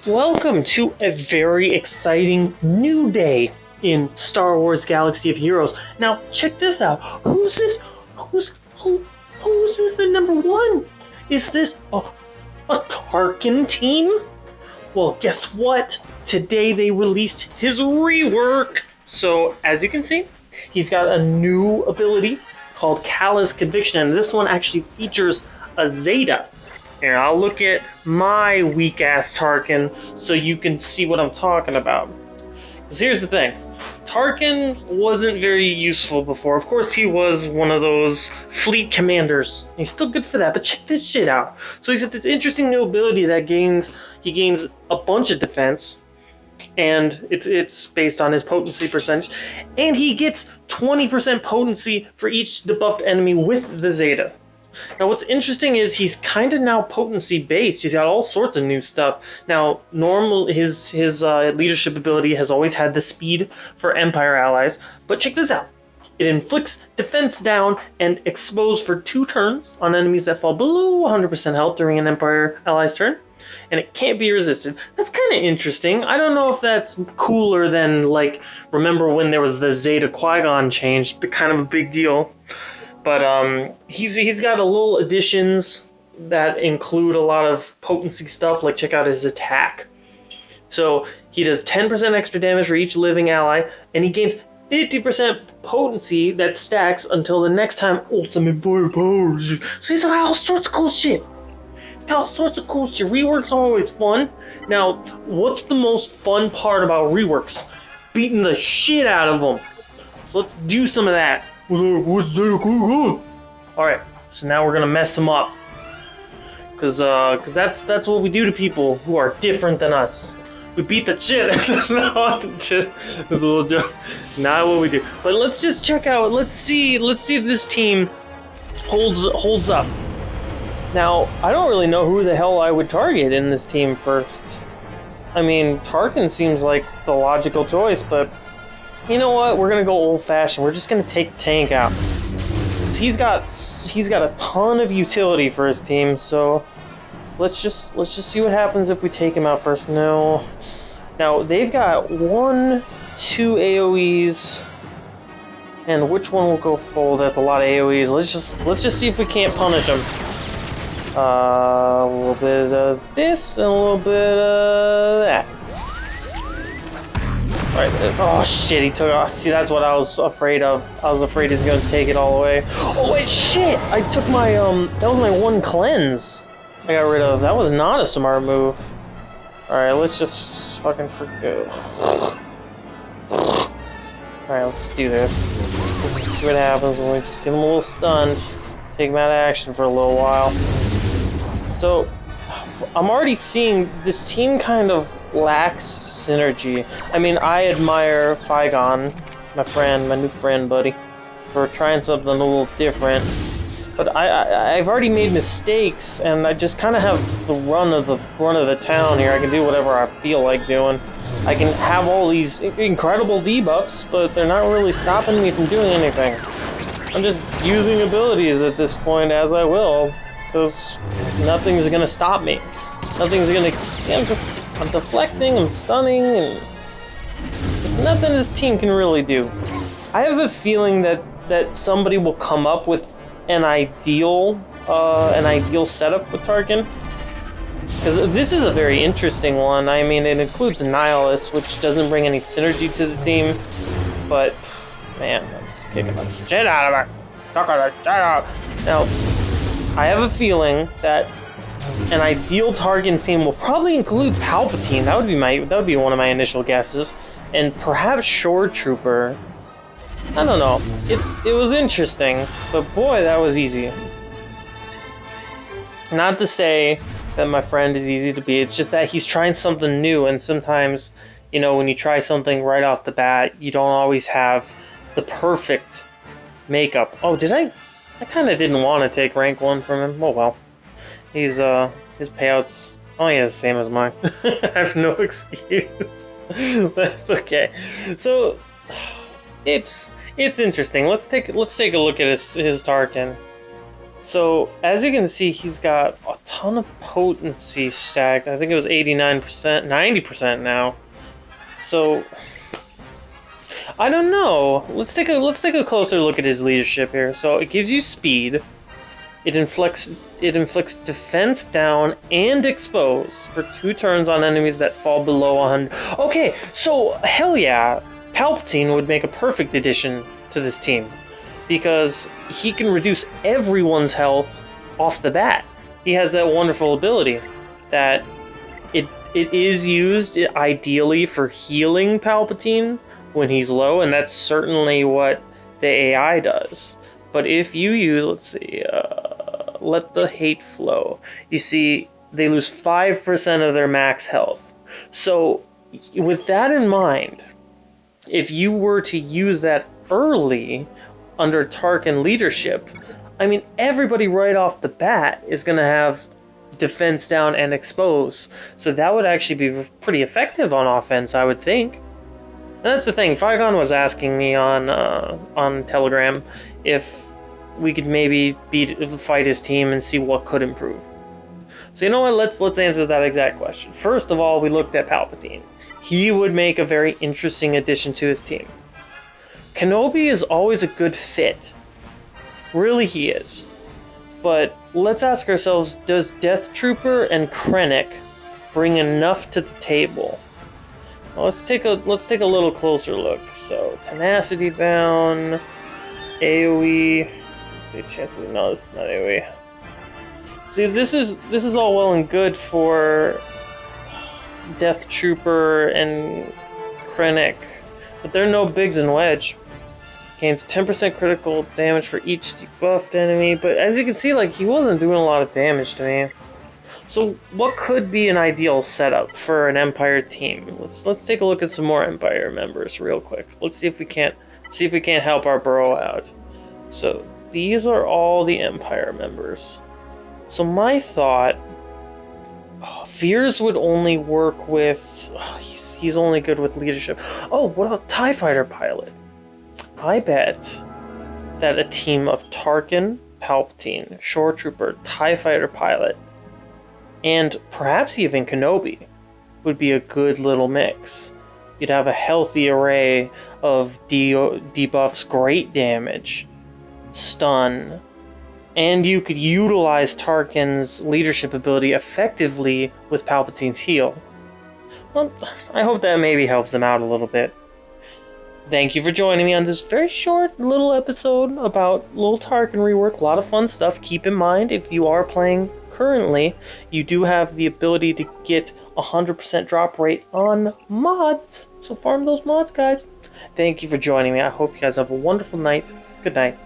Welcome to a very exciting new day in Star Wars Galaxy of Heroes. Now, check this out. Who's this? Who's this at number one? Is this a Tarkin team? Well, guess what? Today they released his rework. So, as you can see, he's got a new ability called Callous Conviction, and this one actually features a Zeta. Here, I'll look at my weak-ass Tarkin so you can see what I'm talking about. Because here's the thing. Tarkin wasn't very useful before. Of course, he was one of those fleet commanders. He's still good for that, but check this shit out. So he's got this interesting new ability that he gains a bunch of defense, and it's based on his potency percentage, and he gets 20% potency for each debuffed enemy with the Zeta. Now, what's interesting is he's kind of now potency based. He's got all sorts of new stuff. Now, his leadership ability has always had the speed for Empire allies, but check this out. It inflicts defense down and expose for 2 turns on enemies that fall below 100% health during an Empire ally's turn, and it can't be resisted. That's kind of interesting. I don't know if that's cooler than, like, remember when there was the Zeta Qui-Gon change, kind of a big deal. But he's got a little additions that include a lot of potency stuff, like check out his attack. So he does 10% extra damage for each living ally, and he gains 50% potency that stacks until the next time ultimate firepower. So he's got all sorts of cool shit. Reworks are always fun. Now, what's the most fun part about reworks? Beating the shit out of them. So let's do some of that. Alright, so now we're gonna mess him up. Cause that's what we do to people who are different than us. We beat the shit. No, just it's a little joke. Not what we do. But let's just check out, let's see if this team holds up. Now, I don't really know who the hell I would target in this team first. I mean, Tarkin seems like the logical choice, but you know what? We're gonna go old-fashioned. We're just gonna take the tank out. He's got a ton of utility for his team, so let's just see what happens if we take him out first. No. Now they've got 1, 2 AoEs, and which one will go full? That's a lot of AoEs. Let's just see if we can't punish him. A little bit of this and a little bit of that. Right, oh shit, he took off. See, that's what I was afraid of. I was afraid he's gonna take it all away. Oh wait, shit! I took my, that was my 1 cleanse I got rid of. That was not a smart move. Alright, let's just fucking forget. Alright, let's do this. Let's see what happens when we just get him a little stunned. Take him out of action for a little while. So, I'm already seeing this team kind of lacks synergy. I mean, I admire Phi Gon, my new friend, buddy, for trying something a little different. But I've already made mistakes, and I just kind of have the run of the town here. I can do whatever I feel like doing. I can have all these incredible debuffs, but they're not really stopping me from doing anything. I'm just using abilities at this point as I will, because nothing's gonna stop me. Nothing's gonna see. I'm deflecting, I'm stunning, and there's nothing this team can really do. I have a feeling that somebody will come up with an ideal setup with Tarkin, because this is a very interesting one. I mean, it includes Nihilus, which doesn't bring any synergy to the team, but man, I'm just kicking the shit out of it. Now, I have a feeling that an ideal Tarkin team will probably include Palpatine. That would be one of my initial guesses, and perhaps Shore Trooper. I don't know. It was interesting, but boy, that was easy. Not to say that my friend is easy to beat. It's just that he's trying something new, and sometimes, you know, when you try something right off the bat, you don't always have the perfect makeup. Oh, did I kind of didn't want to take rank 1 from him. Oh well. His payouts only the same as mine. I have no excuse. That's okay. So it's interesting. Let's take a look at his Tarkin. So as you can see, he's got a ton of potency stacked. I think it was 89%, 90% now. So I don't know. Let's take a closer look at his leadership here. So it gives you speed. It inflicts defense down and expose for 2 turns on enemies that fall below 100. Okay, so hell yeah, Palpatine would make a perfect addition to this team because he can reduce everyone's health off the bat. He has that wonderful ability that it is used ideally for healing Palpatine when he's low, and that's certainly what the AI does. But if you use, let's see, let the hate flow, you see they lose 5% of their max health. So with that in mind, if you were to use that early under Tarkin leadership, I mean, everybody right off the bat is going to have defense down and expose. So that would actually be pretty effective on offense, I would think. And that's the thing. Phi Gon was asking me on Telegram if we could maybe fight his team and see what could improve. So you know what? Let's answer that exact question. First of all, we looked at Palpatine. He would make a very interesting addition to his team. Kenobi is always a good fit. Really, he is. But let's ask ourselves, does Death Trooper and Krennic bring enough to the table? Well, let's take a little closer look. So tenacity down, AoE. Let's see, chances. No, this is not AoE. See, this is all well and good for Death Trooper and Krennic, but they're no Biggs and Wedge. Gains 10% critical damage for each debuffed enemy, but as you can see, like, he wasn't doing a lot of damage to me. So what could be an ideal setup for an Empire team? Let's take a look at some more Empire members real quick. Let's see if we can't help our bro out. So these are all the Empire members. So my thought, Veers would only work with. He's only good with leadership. Oh, what about TIE Fighter pilot? I bet that a team of Tarkin, Palpatine, Shore Trooper, TIE Fighter pilot, and perhaps even Kenobi would be a good little mix. You'd have a healthy array of debuffs, great damage, stun, and you could utilize Tarkin's leadership ability effectively with Palpatine's heal. Well, I hope that maybe helps him out a little bit. Thank you for joining me on this very short little episode about little Tarkin rework. A lot of fun stuff. Keep in mind, if you are playing currently, you do have the ability to get 100% drop rate on mods. So farm those mods, guys. Thank you for joining me. I hope you guys have a wonderful night. Good night.